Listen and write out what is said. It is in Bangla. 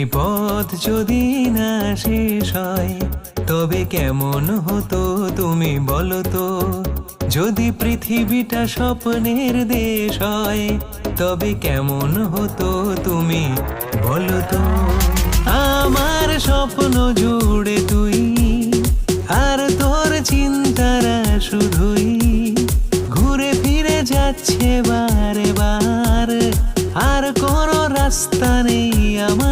পথ যদি না শেষ হয় তবে কেমন হতো তুমি বলো তো। যদি পৃথিবীটা স্বপ্নের দেশ হয় তবে কেমন হতো তুমি বলো তো। আমার স্বপ্ন জুড়ে তুই আর তোর চিন্তারা শুধুই ঘুরে ফিরে যাচ্ছে বারে বার। আর কোনো রাস্তা নেই আমার